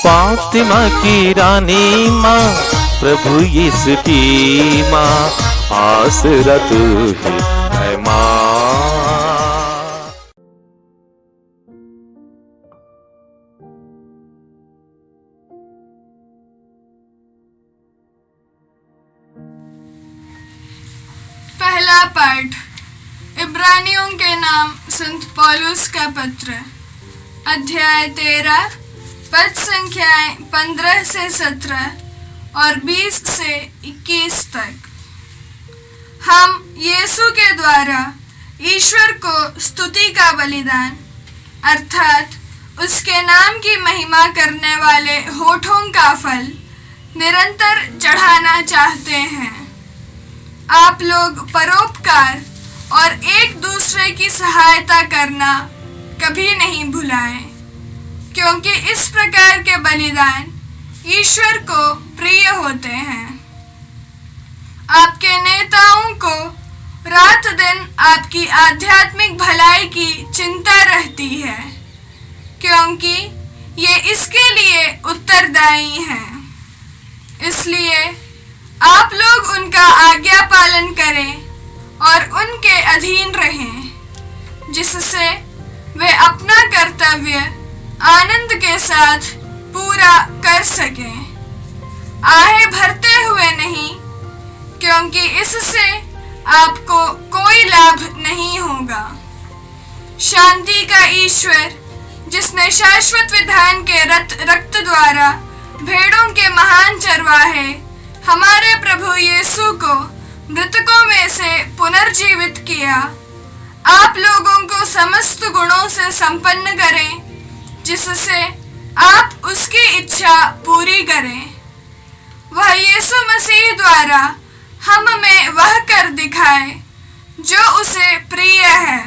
फातिमा की रानी माँ, प्रभु यीशु की माँ, आसरा तू ही है माँ। पहला पाठ इब्रानियों के नाम संत पौलुस का पत्र, अध्याय 13, पद संख्याएं 15 से 17 और 20 से 21 तक। हम यीशु के द्वारा ईश्वर को स्तुति का बलिदान अर्थात उसके नाम की महिमा करने वाले होठों का फल निरंतर चढ़ाना चाहते हैं। आप लोग परोपकार और एक दूसरे की सहायता करना कभी नहीं भुलाएं, क्योंकि इस प्रकार के बलिदान ईश्वर को प्रिय होते हैं। आपके नेताओं को रात दिन आपकी आध्यात्मिक भलाई की चिंता रहती है, क्योंकि ये इसके लिए उत्तरदायी हैं। इसलिए आप लोग उनका आज्ञा पालन करें और उनके अधीन रहें, जिससे वे अपना कर्तव्य आनंद के साथ पूरा कर सकें, आहें भरते हुए नहीं, क्योंकि इससे आपको कोई लाभ नहीं होगा। शांति का ईश्वर, जिसने शाश्वत विधान के रक्त द्वारा भेड़ों के महान चरवाहे हमारे प्रभु यीशु को मृतकों में से पुनर्जीवित किया, आप लोगों को समस्त गुणों से संपन्न करें, जिससे आप उसकी इच्छा पूरी करें। वह यीशु मसीह द्वारा हम में वह कर दिखाए जो उसे प्रिय है।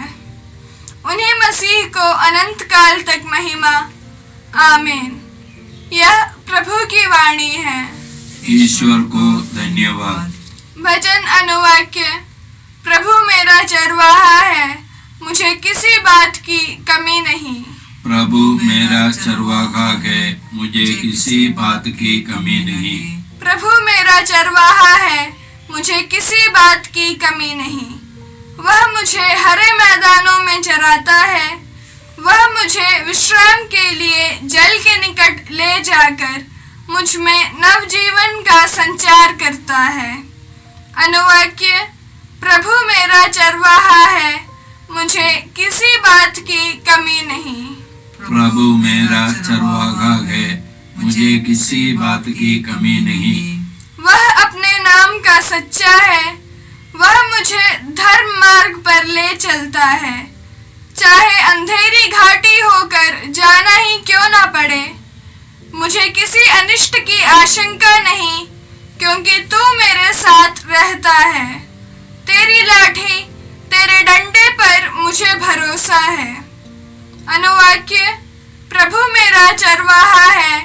उन्हीं मसीह को अनंत काल तक महिमा। आमीन। यह प्रभु की वाणी है। ईश्वर को धन्यवाद। भजन अनुवाक्य। प्रभु मेरा चरवाहा है, मुझे किसी बात की कमी नहीं। प्रभु मेरा चरवाहा है, मुझे किसी बात की कमी नहीं। प्रभु मेरा चरवाहा है, मुझे किसी बात की कमी नहीं। वह मुझे हरे मैदानों में चराता है, वह मुझे विश्राम के लिए जल के निकट ले जाकर मुझ में नवजीवन का संचार करता है। अनुवाक्य। प्रभु मेरा चरवाहा है, मुझे किसी बात की कमी नहीं। प्रभु मेरा चरवाहा है, मुझे किसी बात की कमी नहीं। वह अपने नाम का सच्चा है, वह मुझे धर्म मार्ग पर ले चलता है, चाहे अंधेरी घाटी होकर जाना ही क्यों ना पड़े। मुझे किसी अनिष्ट की आशंका नहीं, क्योंकि तू मेरे साथ रहता है। तेरी लाठी, तेरे डंडे पर मुझे भरोसा है। अनुवाक्य। प्रभु मेरा चरवाहा है,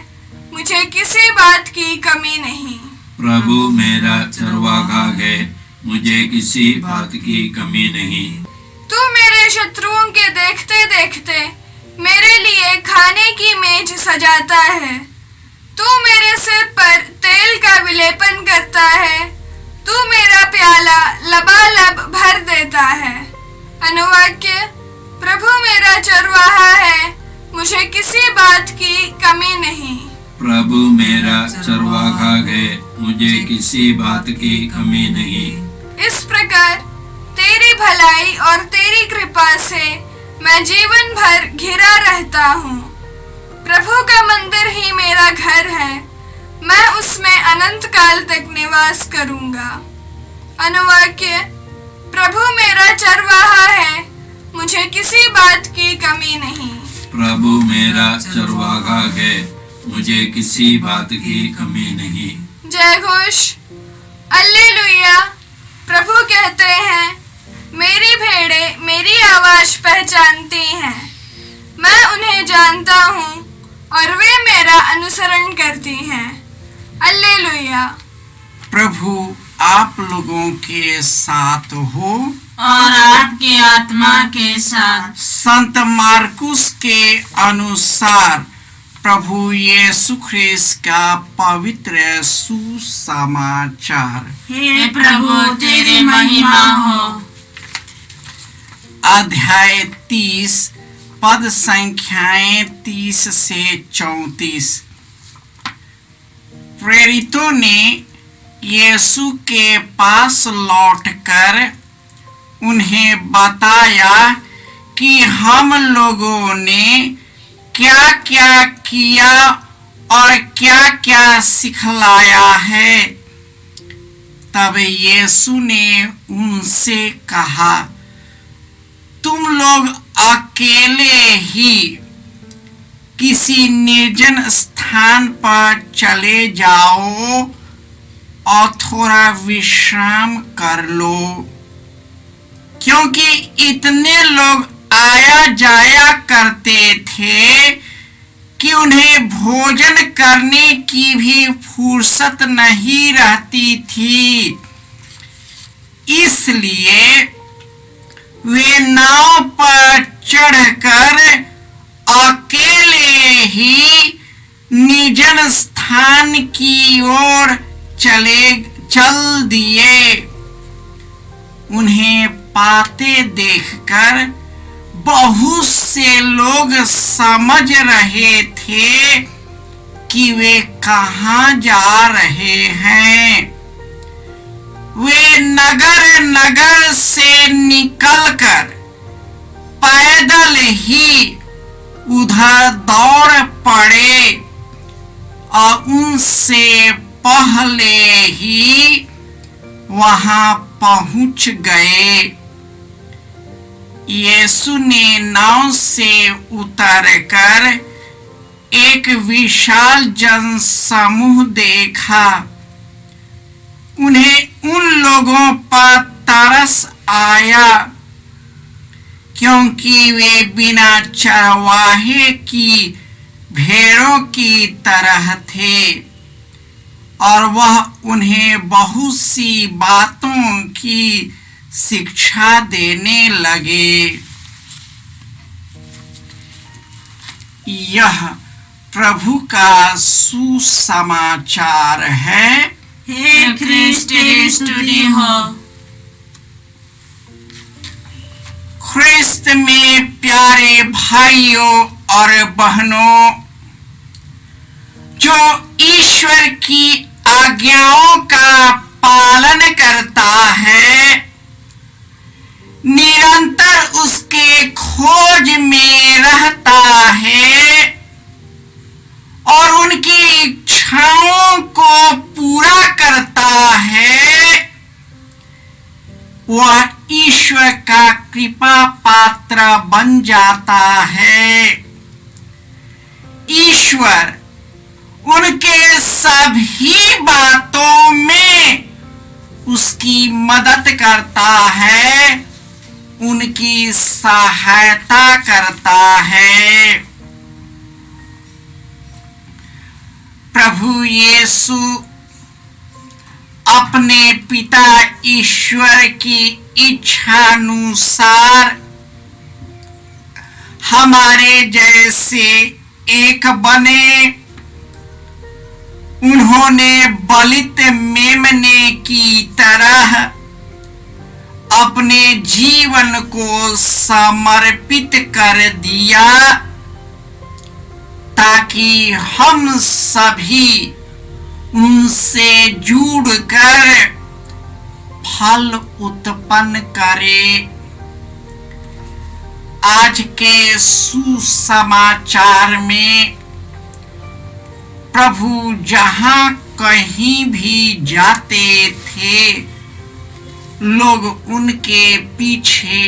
मुझे किसी बात की कमी नहीं। प्रभु मेरा चरवाहा है, मुझे किसी बात की कमी नहीं। तू मेरे शत्रुओं के देखते देखते मेरे लिए खाने की मेज सजाता है। तू मेरे सिर पर तेल का विलेपन करता है, तू मेरा प्याला लबालब भर देता है। अनुवाक्य। प्रभु मेरा चरवाहा है, मुझे किसी बात की कमी नहीं। प्रभु मेरा चरवाहा है, मुझे किसी बात की कमी नहीं। इस प्रकार तेरी भलाई और तेरी कृपा से मैं जीवन भर घिरा रहता हूँ। प्रभु का मंदिर ही मेरा घर है, मैं उसमें अनंत काल तक निवास करूँगा। अनुवाक्य। प्रभु मेरा चरवाहा है, मुझे किसी बात की कमी नहीं। प्रभु मेरा चरवाहा है, मुझे किसी बात की कमी नहीं। जय घोष। अल्लेलुया। प्रभु कहते हैं, मेरी भेड़ें मेरी आवाज पहचानती हैं, मैं उन्हें जानता हूँ और वे मेरा अनुसरण करती हैं। अल्लेलुया। प्रभु आप लोगों के साथ हो और आपकी आत्मा के साथ। संत मार्कुस के अनुसार प्रभु यीशु ख्रिस्त का पवित्र सुसमाचार। हे प्रभु तेरी महिमा हो। अध्याय 30 पद संख्याएं 30 से 34। प्रेरितों ने यीशु के पास लौटकर उन्हें बताया कि हम लोगों ने क्या क्या किया और क्या क्या सिखलाया है। तब यीशु ने उनसे कहा, तुम लोग अकेले ही किसी निर्जन स्थान पर चले जाओ और थोड़ा विश्राम कर लो, क्योंकि इतने लोग आया जाया करते थे कि उन्हें भोजन करने की भी फुर्सत नहीं रहती थी। इसलिए वे नाव पर चढ़कर अकेले ही निर्जन स्थान की ओर चल दिए। उन्हें पाते देखकर बहुत से लोग समझ रहे थे कि वे कहाँ जा रहे हैं। वे नगर नगर से निकलकर पैदल ही उधर दौड़ पड़े और उनसे पहले ही वहां पहुंच गए। यीशु ने नाव से उतरकर एक विशाल जनसमूह देखा। उन्हें उन लोगों पर तरस आया, क्योंकि वे बिना चरवाहे की भेड़ों की तरह थे और वह उन्हें बहुत सी बातों की शिक्षा देने लगे। यह प्रभु का सुसमाचार है। हे ख्रिस्त तेरी स्तुति हो। ख्रिस्त में प्यारे भाइयों और बहनों, जो ईश्वर की आज्ञाओं का पालन करता है, निरंतर उसके खोज में रहता है और उनकी इच्छाओं को पूरा करता है, वह ईश्वर का कृपा पात्र बन जाता है। ईश्वर उनके सभी बातों में उसकी मदद करता है, उनकी सहायता करता है। प्रभु यीशु अपने पिता ईश्वर की इच्छानुसार हमारे जैसे एक बने। उन्होंने बलित मेमने की तरह अपने जीवन को समर्पित कर दिया, ताकि हम सभी उनसे जुड़कर फल उत्पन्न करें। आज के सुसमाचार में प्रभु जहां कहीं भी जाते थे, लोग उनके पीछे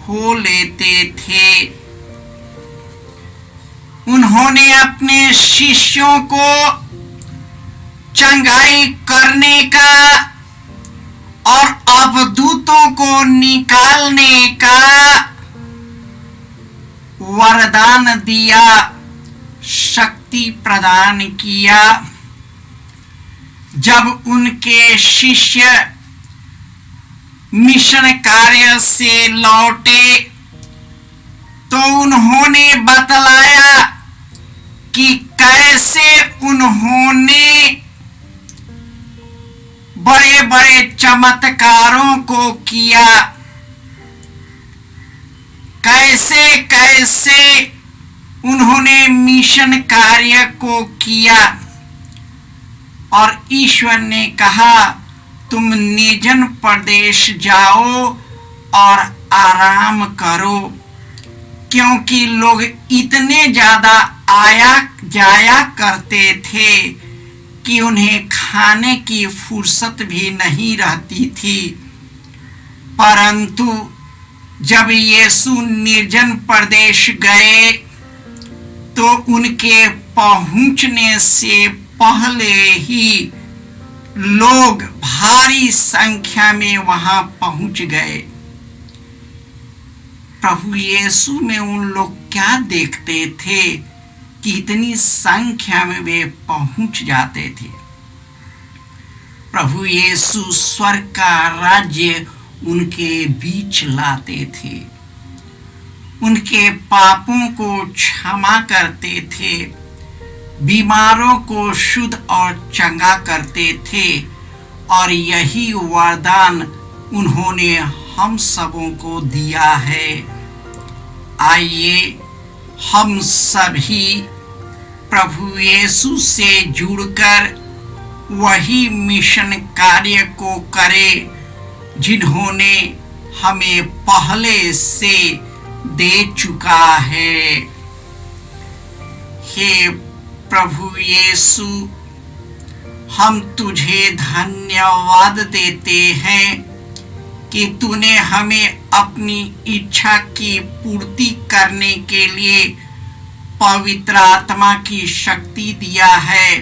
हो लेते थे। उन्होंने अपने शिष्यों को चंगाई करने का और अवधूतों को निकालने का वरदान दिया, शक्ति प्रदान किया। जब उनके शिष्य मिशन कार्य से लौटे तो उन्होंने बतलाया कि कैसे उन्होंने बड़े बड़े चमत्कारों को किया, कैसे कैसे उन्होंने मिशन कार्य को किया। और ईश्वर ने कहा तुम निर्जन प्रदेश जाओ और आराम करो, क्योंकि लोग इतने ज्यादा आया जाया करते थे कि उन्हें खाने की फुर्सत भी नहीं रहती थी। परंतु जब यीशु निर्जन प्रदेश गए तो उनके पहुंचने से पहले ही लोग भारी संख्या में वहां पहुंच गए। प्रभु यीशु में उन लोग क्या देखते थे कि इतनी संख्या में वे पहुंच जाते थे। प्रभु यीशु स्वर्ग का राज्य उनके बीच लाते थे, उनके पापों को क्षमा करते थे, बीमारों को शुद्ध और चंगा करते थे। और यही वरदान उन्होंने हम सबों को दिया है। आइए हम सभी प्रभु यीशु से जुड़कर वही मिशन कार्य को करें जिन्होंने हमें पहले से दे चुका है। हे प्रभु यीशु, हम तुझे धन्यवाद देते हैं कि तूने हमें अपनी इच्छा की पूर्ति करने के लिए पवित्र आत्मा की शक्ति दिया है,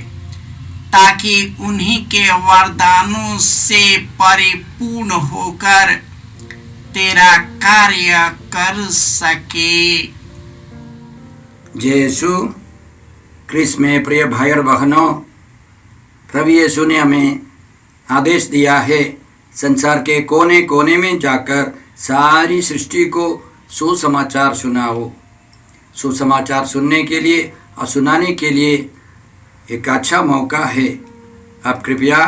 ताकि उन्हीं के वरदानों से परिपूर्ण होकर तेरा कार्य कर सके। जय यीशु क्रिस्त में प्रिय भाई और बहनों, प्रभु यीशु ने हमें आदेश दिया है संसार के कोने कोने में जाकर सारी सृष्टि को सुसमाचार सुनाओ। सुसमाचार सुनने के लिए और सुनाने के लिए एक अच्छा मौका है। आप कृपया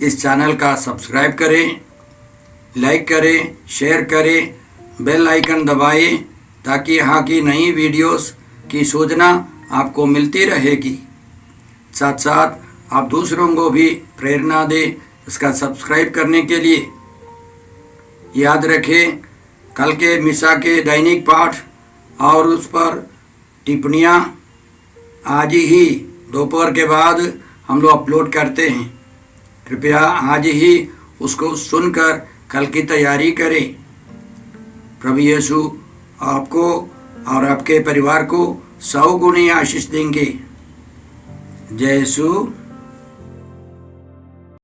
इस चैनल का सब्सक्राइब करें, लाइक करें, शेयर करें, बेल आइकन दबाएं, ताकि यहाँ की नई वीडियोस की सूचना आपको मिलती रहेगी। साथ साथ आप दूसरों को भी प्रेरणा दें इसका सब्सक्राइब करने के लिए। याद रखें, कल के मिसा के दैनिक पाठ और उस पर टिप्पणियाँ आज ही दोपहर के बाद हम लोग अपलोड करते हैं। कृपया आज ही उसको सुनकर कल की तैयारी करें। प्रभु यीशु आपको और आपके परिवार को 100 गुनी आशीष देंगे। जय यीशु।